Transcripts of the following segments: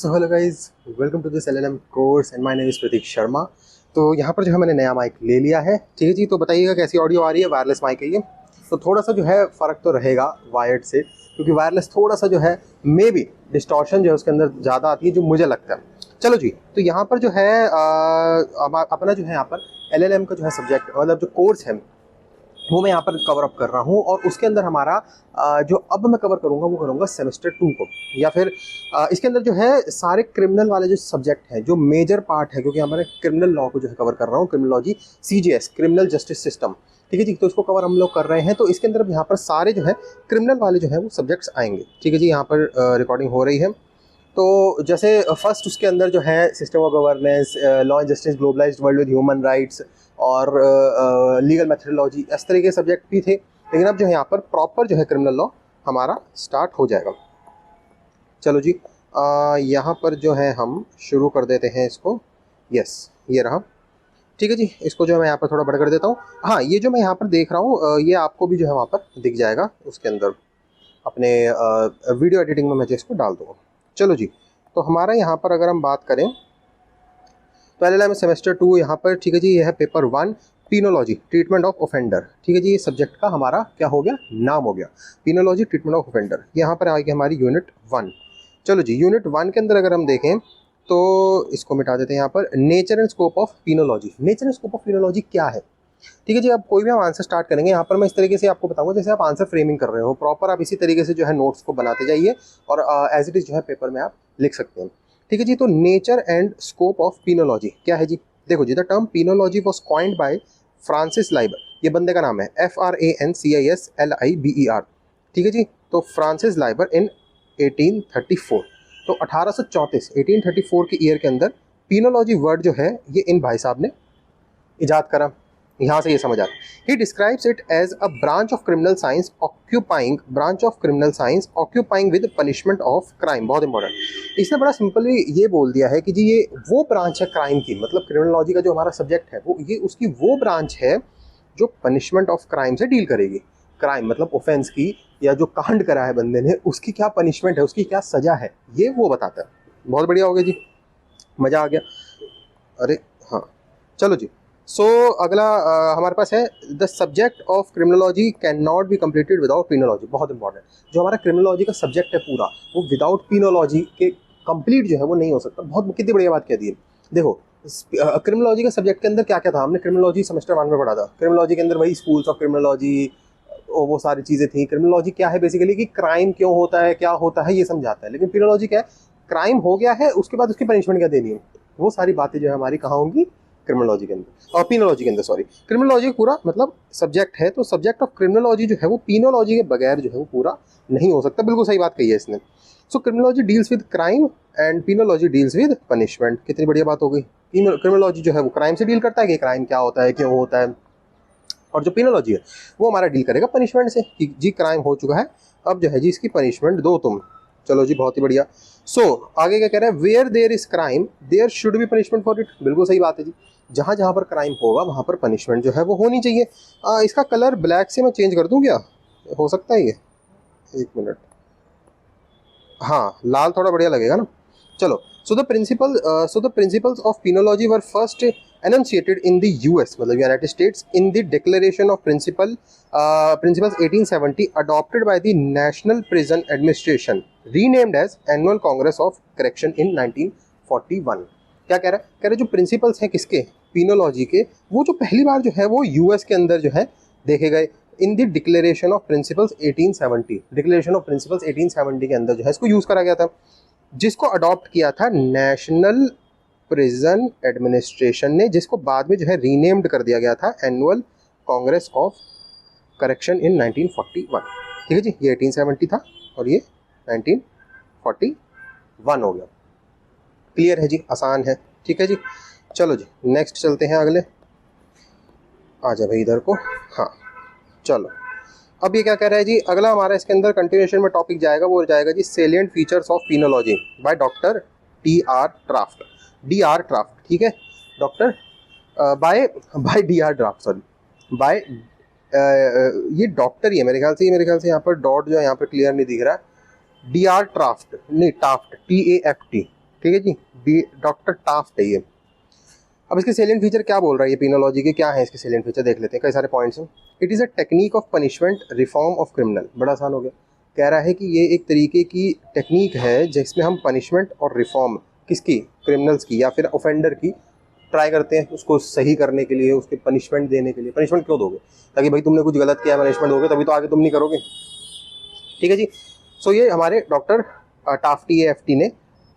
So hello guys, welcome to this LLM course and my name is Pratik Sharma. तो यहाँ पर जो है मैंने नया माइक ले लिया है, ठीक है जी। तो बताइएगा कैसी ऑडियो आ रही है। वायरलेस माइक है ये, तो थोड़ा सा जो है फ़र्क तो रहेगा वायर्ड से, क्योंकि वायरलेस थोड़ा सा जो है मे बी डिस्टॉर्शन जो है उसके अंदर ज़्यादा आती है, जो मुझे लगता है। चलो जी, तो यहाँ पर जो है अपना जो है यहाँ पर एलएलएम का जो है सब्जेक्ट, मतलब जो कोर्स है वो मैं यहाँ पर कवर अप कर रहा हूँ। और उसके अंदर हमारा जो अब मैं कवर करूँगा वो करूँगा सेमेस्टर 2 को, या फिर इसके अंदर जो है सारे क्रिमिनल वाले जो सब्जेक्ट हैं, जो मेजर पार्ट है, क्योंकि यहाँ पर क्रिमिनल लॉ को जो है कवर कर रहा हूँ, criminology CJS, criminal justice system, ठीक है जी। तो इसको कवर हम लोग कर रहे हैं। तो इसके अंदर यहाँ पर सारे जो है क्रिमिनल वाले जो है वो सब्जेक्ट्स आएंगे, ठीक है जी। यहाँ पर रिकॉर्डिंग हो रही है। तो जैसे फर्स्ट उसके अंदर जो है system of governance, law and justice, globalised world with human rights और लीगल मेथडोलॉजी, इस तरह के सब्जेक्ट भी थे। लेकिन अब जो है यहाँ पर प्रॉपर जो है क्रिमिनल लॉ हमारा स्टार्ट हो जाएगा। चलो जी, यहाँ पर जो है हम शुरू कर देते हैं इसको। यस, ये रहा, ठीक है जी। इसको जो है मैं यहाँ पर थोड़ा बड़ा कर देता हूँ। हाँ, ये जो मैं यहाँ पर देख रहा हूँ ये आपको भी जो है वहाँ पर दिख जाएगा उसके अंदर, अपने वीडियो एडिटिंग में मैं जो इसको डाल दूँगा। चलो जी, तो हमारा यहाँ पर अगर हम बात करें तो एलएलएम सेमेस्टर 2 यहाँ पर, ठीक है जी। यह है पेपर 1, पीनोलॉजी, ट्रीटमेंट ऑफ ऑफेंडर, ठीक है जी। ये सब्जेक्ट का हमारा क्या हो गया, नाम हो गया, पीनोलॉजी, ट्रीटमेंट ऑफ ऑफेंडर। यहाँ पर आएगी हमारी यूनिट 1। चलो जी, यूनिट 1 के अंदर अगर हम देखें तो इसको मिटा देते हैं। यहाँ पर nature and scope of penology. Nature and scope of penology क्या है, ठीक है जी। अब कोई भी हम आंसर स्टार्ट करेंगे, यहाँ पर मैं इस तरीके से आपको बताऊंगा जैसे आप आंसर फ्रेमिंग कर रहे हो। प्रॉपर आप इसी तरीके से जो है नोट्स को बनाते जाइए और एज इट इज़ जो है पेपर में आप लिख सकते हैं, ठीक है जी। तो nature and scope of penology क्या है जी। देखो जी, the term penology was coined by Francis Lieber, ये बंदे का नाम है, FRANCISLIBER, ठीक है जी। तो फ्रांसिस लाइबर इन 1834, तो 1834 के ईयर के अंदर पीनोलॉजी वर्ड जो है ये इन भाई साहब ने इजाद करा। यहाँ से ये समझ आता है। He describes it as a branch of criminal science occupying with punishment of crime. बहुत इंपॉर्टेंट, इसने बड़ा सिंपली ये बोल दिया है कि जी ये वो ब्रांच है क्राइम की, मतलब क्रिमिनोलॉजी का जो हमारा सब्जेक्ट है वो ये उसकी वो ब्रांच है जो पनिशमेंट ऑफ क्राइम से डील करेगी। क्राइम मतलब ऑफेंस की, या जो कांड करा है बंदे ने उसकी क्या पनिशमेंट है, उसकी क्या सजा है, ये वो बताता है। बहुत बढ़िया हो गया जी, मज़ा आ गया। अरे हाँ, चलो जी। सो अगला हमारे पास है the subject of criminology can not be completed without penology. बहुत इंपॉर्टेंट, जो हमारा क्रिमिनोलॉजी का सब्जेक्ट है पूरा, वो विदाउट पीनोलॉजी के कंप्लीट जो है वो नहीं हो सकता। बहुत कितनी बढ़िया बात कह दी है। देखो, क्रिमिनोलॉजी के सब्जेक्ट के अंदर क्या क्या था, हमने क्रिमिनोलॉजी सेमेस्टर 1 में पढ़ा था। क्रिमिनोलॉजी के अंदर वही स्कूल्स ऑफ क्रिमिनोलॉजी, वो सारी चीज़ें थी। क्रिमिनोलॉजी क्या है बेसिकली, कि क्राइम क्यों होता है, क्या होता है, ये समझाता है। लेकिन पीनोलॉजी क्या है, क्राइम हो गया है उसके बाद उसकी पनिशमेंट क्या देनी है, वो सारी बातें जो है हमारी कहाँ होंगी, क्रिमिनोलॉजी के अंदर और पीनोलॉजी के अंदर। सॉरी, क्रिमिनोलॉजी पूरा मतलब सब्जेक्ट है, तो सब्जेक्ट ऑफ क्रिमिनोलॉजी जो है वो पीनोलॉजी के बगैर जो है वो पूरा नहीं हो सकता। बिल्कुल सही बात कही है इसने। So criminology deals with crime and penology deals with punishment. कितनी बढ़िया बात हो गई। क्रिमिनोलॉजी जो है वो क्राइम से डील करता है कि क्राइम क्या होता है, क्यों होता है, और जो पीनोलॉजी है वो हमारा डील करेगा पनिशमेंट से, कि जी क्राइम हो चुका है, अब जो है जी इसकी पनिशमेंट दो तुम। चलो जी, बहुत ही बढ़िया। सो आगे क्या कह रहा है, where there is crime there should be punishment for it. बिल्कुल सही बात है जी, जहाँ जहाँ पर क्राइम होगा वहाँ पर पनिशमेंट जो है वो होनी चाहिए। इसका कलर ब्लैक से मैं चेंज कर दूँ क्या, हो सकता है ये, एक मिनट। हाँ, लाल थोड़ा बढ़िया लगेगा ना। चलो, so the principles of penology were first enunciated in the US, मतलब United States, in the Declaration of Principles 1870 adopted by the National Prison Administration, renamed as Annual Congress of Correction in 1941। क्या कह रहा है, कह रहे जो principles हैं किसके, पीनोलॉजी के, वो जो पहली बार जो है वो US के अंदर जो है देखे गए। In the declaration of principles 1870, declaration of principles 1870 के अंदर जो है इसको यूज़ करा गया था, जिसको अडॉप्ट किया था नेशनल प्रिजन एडमिनिस्ट्रेशन ने, जिसको बाद में जो है रीनेम्ड कर दिया गया था annual Congress of correction in 1941। ठीक है जी, ये 1870 था और ये 1941 हो गया। क्लियर है जी, आसान है, ठीक है जी। चलो जी, नेक्स्ट चलते हैं अगले। आ जा भाई इधर को। हाँ चलो, अब ये क्या कह रहा है जी, अगला हमारा इसके अंदर कंटिन्यूएशन में टॉपिक जाएगा, वो जाएगा जी salient features of penology by doctor DR draft. DR draft, ठीक है, doctor by DR draft, sorry by, ये डॉक्टर ही है मेरे ख्याल से यहाँ पर डॉट जो है यहाँ पर क्लियर नहीं दिख रहा है। DR ड्राफ्ट नहीं, टाफ्ट, TAFT, ठीक है जी, डॉक्टर टाफ्ट है ये। अब इसके सेलिएंट फीचर क्या बोल रहा है ये पीनोलॉजी के, क्या है इसके सेलिएंट फीचर देख लेते हैं, कई सारे पॉइंट्स हैं। It is a technique of punishment reform of criminal, बड़ा आसान हो गया। कह रहा है कि ये एक तरीके की टेक्निक है जिसमें हम पनिशमेंट और रिफॉर्म किसकी, क्रिमिनल्स की या फिर ऑफेंडर की ट्राई करते हैं, उसको सही करने के लिए, उसके पनिशमेंट देने के लिए। पनिशमेंट क्यों दोगे, ताकि भाई तुमने कुछ गलत किया, पनिशमेंट दोगे तभी तो आगे तुम नहीं करोगे। ठीक है जी। सो ये हमारे डॉक्टर टाफ्टी एफटी ने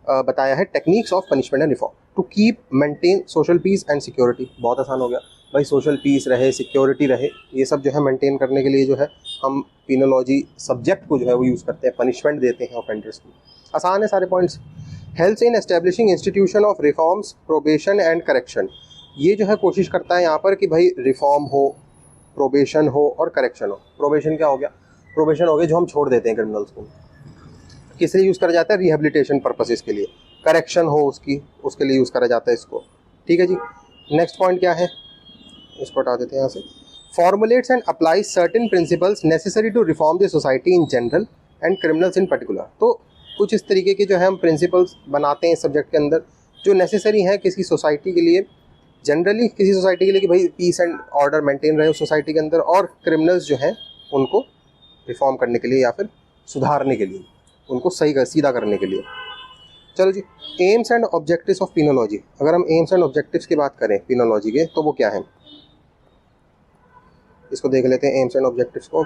बताया है techniques of punishment and reform to keep maintain social peace and security. बहुत आसान हो गया भाई, सोशल पीस रहे, सिक्योरिटी रहे, ये सब जो है मेंटेन करने के लिए जो है हम पीनोलॉजी सब्जेक्ट को जो है वो यूज़ करते हैं, पनिशमेंट देते हैं ऑफेंडर्स को। आसान है सारे points. Helps in establishing institution of reforms, probation and correction. ये जो है कोशिश करता है यहाँ पर कि भाई रिफॉर्म हो, प्रोबेशन हो और करेक्शन हो। प्रोबेशन क्या हो गया, प्रोबेशन हो गया जो हम छोड़ देते हैं क्रिमिनल्स को, किस लिए यूज़ करा जाता है, रिहेबिलिटेशन पर्पसेस के लिए। करेक्शन हो उसकी, उसके लिए यूज़ करा जाता है इसको। ठीक है जी। नेक्स्ट पॉइंट क्या है, इसको हटा देते हैं यहाँ से। Formulates and applies certain principles necessary to reform the society in general and criminals in particular. तो कुछ इस तरीके के जो है हम प्रिंसिपल्स बनाते हैं इस सब्जेक्ट के अंदर जो नेसेसरी हैं किसी सोसाइटी के लिए, जनरली किसी सोसाइटी के लिए, कि भाई पीस एंड ऑर्डर मेंटेन रहे उस सोसाइटी के अंदर, और क्रिमिनल्स जो हैं उनको रिफॉर्म करने के लिए या फिर सुधारने के लिए, उनको सही सीधा करने के लिए। चलो जी, एम्स एंड ऑब्जेक्टिव्स ऑफ पीनोलॉजी। अगर हम एम्स एंड ऑब्जेक्टिव्स की बात करें पीनोलॉजी के, तो वो क्या है, इसको देख लेते हैं एम्स एंड ऑब्जेक्टिव्स को।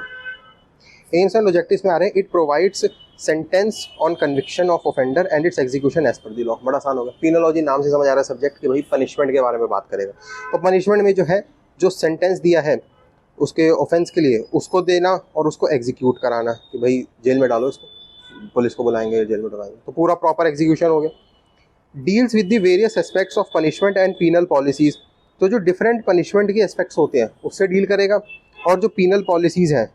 एम्स एंड ऑब्जेक्टिव्स में आ रहे हैं, it provides sentence on conviction of offender and its execution as per the law. बड़ा आसान होगा, पीनोलॉजी नाम से समझ आ रहा है सब्जेक्ट कि भाई पनिशमेंट के बारे में बात करेगा। तो पनिशमेंट में जो है जो सेंटेंस दिया है उसके ऑफेंस के लिए, उसको देना और उसको एग्जीक्यूट कराना, कि भाई जेल में डालो इसको, पुलिस को बुलाएंगे, जेल में डलवाएंगे, तो पूरा प्रॉपर एग्जीक्यूशन हो गया। Deals with the various aspects of punishment and penal policies. तो जो डिफरेंट पनिशमेंट के एस्पेक्ट्स होते हैं उससे डील करेगा, और जो पीनल पॉलिसीज़ हैं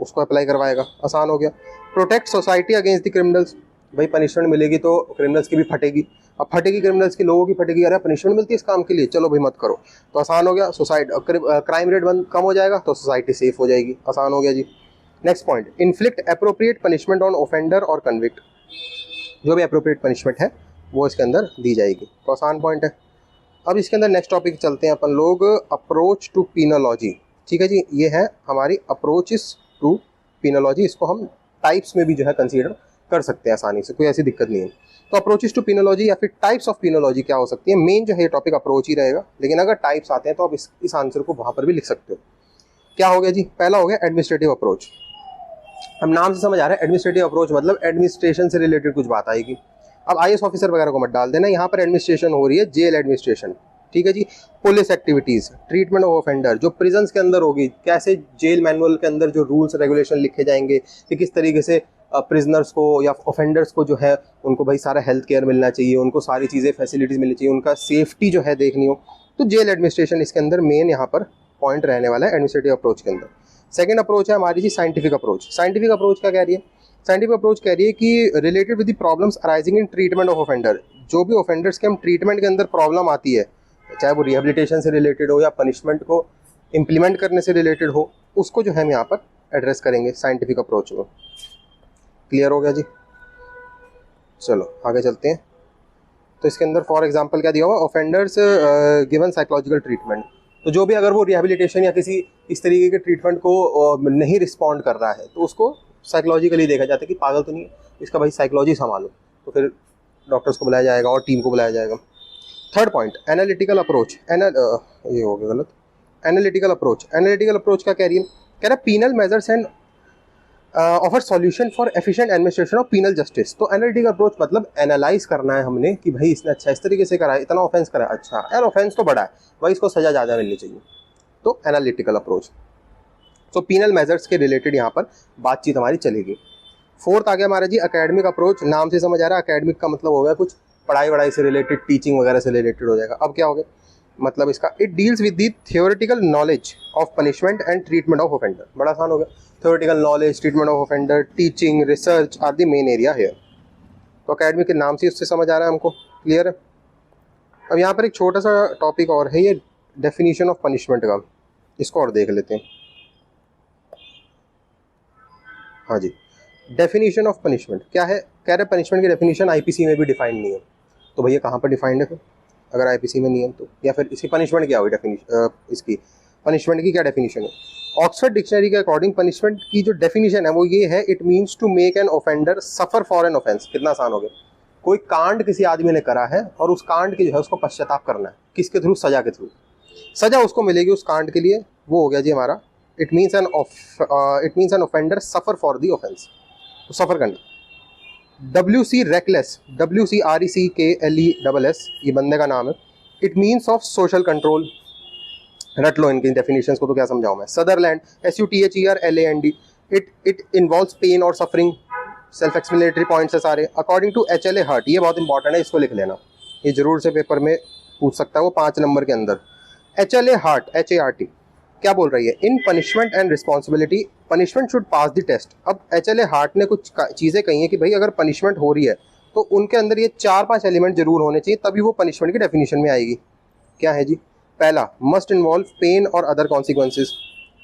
उसको अप्लाई करवाएगा। आसान हो गया। Protect society against the criminals. भाई पनिशमेंट मिलेगी तो क्रिमिनल्स की भी फटेगी, अब फटेगी क्रिमिनल्स की, लोगों की फटेगी, अरे पनिशमेंट मिलती है इस काम के लिए, चलो भाई मत करो, तो आसान हो गया। सोसाइटी क्राइम रेट कम हो जाएगा तो सोसाइटी सेफ हो जाएगी। आसान हो गया जी। Next point, inflict appropriate punishment on offender और कन्विक्ट। जो भी अप्रोप्रिएट पनिशमेंट है वो इसके अंदर दी जाएगी, तो आसान पॉइंट है। अब इसके अंदर नेक्स्ट टॉपिक चलते हैं अपन लोग, अप्रोच टू पीनोलॉजी। ठीक है जी, ये है हमारी अप्रोचेस टू पीनोलॉजी। इसको हम टाइप्स में भी जो है कंसीडर कर सकते हैं आसानी से, कोई ऐसी दिक्कत नहीं है। तो अप्रोचेस टू पीनोलॉजी या फिर टाइप्स ऑफ पीनोलॉजी क्या हो सकती है, मेन जो है ये टॉपिक अप्रोच ही रहेगा, लेकिन अगर टाइप्स आते हैं तो आप इस आंसर को वहाँ पर भी लिख सकते हो। क्या हो गया जी, पहला हो गया एडमिनिस्ट्रेटिव अप्रोच। हम नाम से समझ आ रहा है एडमिनिस्ट्रेटिव अप्रोच मतलब एडमिनिस्ट्रेशन से रिलेटेड कुछ बात आएगी। अब आईएएस ऑफिसर वगैरह को मत डाल देना, यहाँ पर एडमिनिस्ट्रेशन हो रही है, जेल एडमिनिस्ट्रेशन। ठीक है जी। Police activities, treatment of offender, जो प्रिजन्स के अंदर होगी, कैसे जेल मैनुअल के अंदर जो रूल्स रेगुलेशन लिखे जाएंगे कि किस तरीके से प्रिजनर्स को या ऑफेंडर्स को जो है उनको भाई सारा हेल्थ केयर मिलना चाहिए, उनको सारी चीज़ें फैसिलिटीज़ मिलनी चाहिए, उनका सेफ्टी जो है देखनी हो, तो जेल एडमिनिस्ट्रेशन इसके अंदर मेन यहाँ पर पॉइंट रहने वाला है एडमिनिस्ट्रेटिव अप्रोच के अंदर। सेकंड अप्रोच है हमारी जी साइंटिफिक अप्रोच। साइंटिफिक अप्रोच क्या कह रही है, साइंटिफिक अप्रोच कह रही है कि related with the problems arising in treatment of offender. जो भी ऑफेंडर्स के हम ट्रीटमेंट के अंदर प्रॉब्लम आती है, चाहे वो रिहेबिलिटेशन से रिलेटेड हो या पनिशमेंट को इम्प्लीमेंट करने से रिलेटेड हो, उसको जो है हम यहाँ पर एड्रेस करेंगे साइंटिफिक अप्रोच में। क्लियर हो गया जी। चलो आगे चलते हैं। तो इसके अंदर फॉर एग्जांपल क्या दिया हुआ, ऑफेंडर्स गिवन साइकोलॉजिकल ट्रीटमेंट। तो जो भी अगर वो रिहेबिलिटेशन या किसी इस तरीके के ट्रीटमेंट को नहीं रिस्पॉन्ड कर रहा है तो उसको साइकोलॉजिकली देखा जाता है कि पागल तो नहीं है, इसका भाई साइकोलॉजी संभालो, तो फिर डॉक्टर्स को बुलाया जाएगा और टीम को बुलाया जाएगा। Third point, analytical approach. ये हो गया गलत। एनालिटिकल अप्रोच, एनालिटिकल अप्रोच क्या कह रही है, कह रहा है penal measures and offer solution for efficient administration of penal justice. तो एनालिटिकल अप्रोच मतलब एनालाइज करना है हमने कि भाई इसने अच्छा इस तरीके से करा है, इतना ऑफेंस करा है, अच्छा यार ऑफेंस तो बड़ा है भाई, इसको सजा ज़्यादा मिलनी चाहिए, तो एनालिटिकल अप्रोच। तो पीनल मेजर्स के रिलेटेड यहाँ पर बातचीत हमारी चलेगी। फोर्थ आ गया हमारा जी एकेडमिक अप्रोच। नाम से समझ आ रहा है, एकेडमिक का मतलब हो गया कुछ पढ़ाई वढ़ाई से रिलेटेड, टीचिंग वगैरह से रिलेटेड हो जाएगा। अब क्या हो गया मतलब इसका, it deals with the theoretical knowledge of punishment and treatment of offender. बड़ा आसान हो गया, theoretical knowledge, treatment of offender, teaching, research are the main area here. तो एकेडमिक के नाम से उससे समझ आ रहा है हमको। क्लियर है। अब यहाँ पर एक छोटा सा टॉपिक और है, ये डेफिनेशन ऑफ पनिशमेंट का, इसको और देख लेते हैं। हाँ जी, डेफिनेशन ऑफ पनिशमेंट क्या है, कह रहे पनिशमेंट की डेफिनेशन आईपीसी में भी डिफाइन नहीं है। तो भैया कहाँ पर डिफाइंड है फिर, अगर आईपीसी में नहीं है तो? या फिर इसकी पनिशमेंट क्या हुई, डेफिनेशन इसकी पनिशमेंट की क्या डेफिनेशन है? ऑक्सफोर्ड डिक्शनरी के अकॉर्डिंग पनिशमेंट की जो डेफिनेशन है वो ये है, it means to make an offender suffer for an offence. कितना आसान हो गया, कोई कांड किसी आदमी ने करा है और उस कांड की जो है उसको पश्चाताप करना है, किसके थ्रू? सजा के थ्रू। सजा उसको मिलेगी उस कांड के लिए, वो हो गया जी हमारा it means an offender suffer for the offence, तो सफर करना। WC रेकलेस, WCRECKLESS ये बंदे का नाम है। It means of social control, रट लो इनकी डेफिनेशंस को, तो क्या समझाऊं मैं। Sutherland, SUTHERLAND, it involves pain और सफरिंग, सेल्फ एक्सप्लेनेटरी पॉइंट्स है सारे। अकॉर्डिंग टू HLA हर्ट, ये बहुत इंपॉर्टेंट है, इसको लिख लेना, ये जरूर से पेपर में पूछ सकता है वो 5 नंबर के अंदर। HLA हर्ट, HART क्या बोल रही है? In punishment and responsibility punishment should pass the test. अब HLA हार्ट ने कुछ चीज़ें कही हैं कि भाई अगर पनिशमेंट हो रही है तो उनके अंदर ये 4-5 एलिमेंट जरूर होने चाहिए, तभी वो पनिशमेंट की डेफिनेशन में आएगी। क्या है जी? पहला, मस्ट इन्वॉल्व पेन और अदर कॉन्सिक्वेंसेज।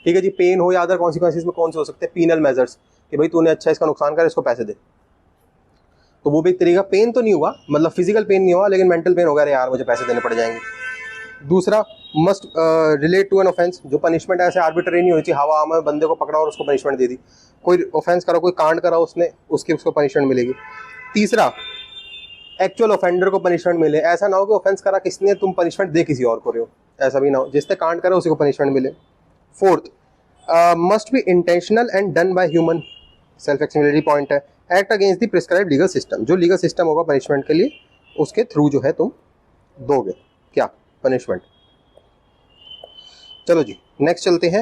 ठीक है जी, पेन हो या अदर कॉन्सिक्वेंसेज में कौन से हो सकते हैं? पीनल मेजर्स, कि भाई तूने अच्छा इसका नुकसान कर, इसको पैसे दे, तो वो भी एक तरीका। पेन तो नहीं हुआ, मतलब फिजिकल पेन नहीं हुआ, लेकिन मेंटल पेन हो गया, यार मुझे पैसे देने पड़ जाएंगे। दूसरा, must relate to an offence, जो पनिशमेंट ऐसे आर्बिट्रेरी नहीं होनी चाहिए, हवा में बंदे को पकड़ा और उसको पनिशमेंट दे दी। कोई ऑफेंस करा, कोई कांड करा उसने, उसको पनिशमेंट मिलेगी। तीसरा, एक्चुअल ऑफेंडर को पनिशमेंट मिले, ऐसा ना हो कि ऑफेंस करा किसने, तुम पनिशमेंट दे किसी और को रहे हो, ऐसा भी ना हो, जिसने कांड करा उसी को पनिशमेंट मिले। Fourth, must be intentional and done by human, self explanatory point है। Act against the prescribed legal system, जो लीगल सिस्टम होगा पनिशमेंट के लिए उसके थ्रू जो है तुम दोगे क्या? पनिशमेंट। चलो जी नेक्स्ट चलते हैं।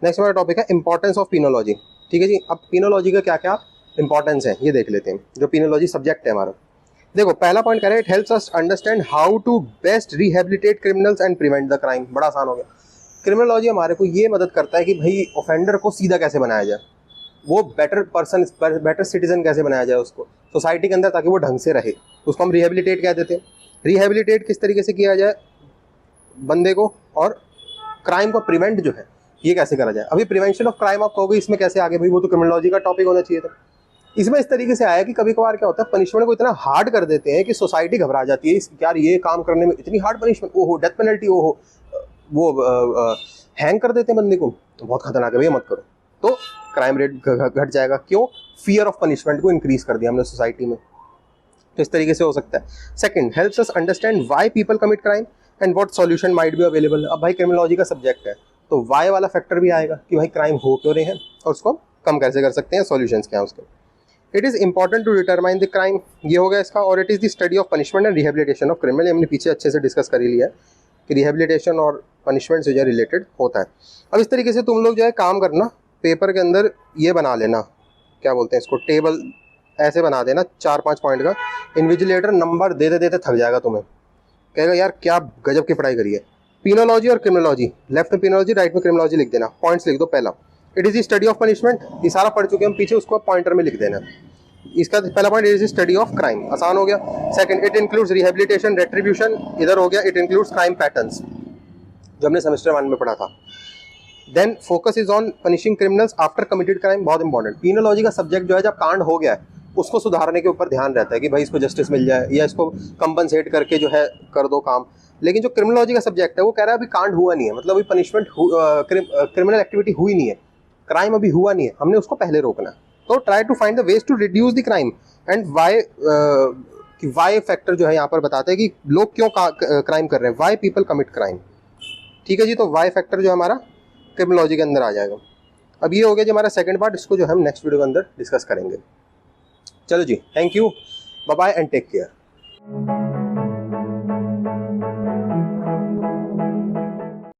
नेक्स्ट हमारा टॉपिक है इंपॉर्टेंस ऑफ पिनोलॉजी। ठीक है जी, अब पिनोलॉजी का क्या क्या इंपॉर्टेंस है ये देख लेते हैं, जो पिनोलॉजी सब्जेक्ट है हमारा। देखो पहला पॉइंट कह रहे हैं, it helps us understand how to best rehabilitate criminals and prevent the crime. बड़ा आसान हो गया। क्रिमिनोलॉजी हमारे को ये मदद करता है कि भाई ऑफेंडर को सीधा कैसे बनाया जाए, वो बेटर पर्सन, बेटर सिटीजन कैसे बनाया जाए उसको सोसाइटी के अंदर, ताकि वो ढंग से रहे। उसको हम रिहेबिलिटेट कह देते हैं। रिहेबिलिटेट किस तरीके से किया जाए बंदे को, और क्राइम को प्रिवेंट जो है ये कैसे करा जाए। अभी प्रिवेंशन ऑफ क्राइम आप कहोगे इसमें कैसे आगे, भाई वो तो क्रिमिनोलॉजी का टॉपिक होना चाहिए था। इसमें इस तरीके से आया कि कभी कभार क्या होता है, पनिशमेंट को इतना हार्ड कर देते हैं कि सोसाइटी घबरा जाती है, यार ये काम करने में इतनी हार्ड पनिशमेंट, ओहो डेथ पेनल्टी, ओहो वो हैंग कर देते हैं बंदे को, तो बहुत खतरनाक है भैया मत करो, तो क्राइम रेट घट जाएगा। क्यों? फियर ऑफ पनिशमेंट को इंक्रीज कर दिया हमने सोसाइटी में, तो इस तरीके से हो सकता है। Second, helps us understand why people commit crime and what solution might be available. अब भाई क्रिमिनोलॉजी का सब्जेक्ट है तो वाई वाला फैक्टर भी आएगा कि भाई क्राइम हो क्यों रहे हैं और उसको कम कैसे कर सकते हैं, सॉल्यूशंस क्या है उसके। It is important to determine the crime, ये हो गया इसका। और it is the study of punishment and rehabilitation of criminal, हमने पीछे अच्छे से डिस्कस कर ही लिया है कि रिहेबिलिटेशन और पनिशमेंट से जो है रिलेटेड होता है। अब इस तरीके से तुम लोग जो है काम करना, पेपर के अंदर ये बना लेना, क्या बोलते हैं इसको, टेबल ऐसे बना देना 4-5 पॉइंट का। इन्विजिलेटर नंबर देते देते थक जाएगा, तुम्हें कहेगा यार क्या गजब की पढ़ाई करी है। पिनोलॉजी और क्रिमिनोलॉजी, लेफ्ट में पिनोलॉजी राइट में क्रिमिनोलॉजी लिख देना, पॉइंट्स लिख दो। पहला, it is the study of punishment, ये सारा पढ़ चुके हम पीछे, उसको पॉइंटर में लिख देना। इसका पहला point, it is the study of crime, आसान हो गया। Second, it includes rehabilitation, retribution, इधर हो गया। इट इंक्लूड्स क्राइम पैटर्न्स, जो हमने सेमेस्टर 1 में पढ़ा था। Then focus is on punishing criminals after committed crime, बहुत इंपॉर्टेंट। पिनोलॉजी का सब्जेक्ट जो है, जब कांड हो गया है उसको सुधारने के ऊपर ध्यान रहता है कि भाई इसको जस्टिस मिल जाए या इसको कंपनसेट करके जो है कर दो काम। लेकिन जो क्रिमिनोलॉजी का सब्जेक्ट है वो कह रहा है अभी कांड हुआ नहीं है, मतलब अभी पनिशमेंट क्रिमिनल एक्टिविटी हुई नहीं है, क्राइम अभी हुआ नहीं है, हमने उसको पहले रोकना है। तो try to find the ways to reduce the crime and why factor जो है यहाँ पर बताते हैं कि लोग क्यों क्राइम कर रहे हैं, वाई पीपल कमिट क्राइम। ठीक है जी, तो वाई फैक्टर जो हमारा क्रिमिनोलॉजी के अंदर आ जाएगा। अब ये हो गया जो हमारा सेकंड पार्ट, इसको जो हम नेक्स्ट वीडियो के अंदर डिस्कस करेंगे। चलो जी, thank you, bye bye and take care.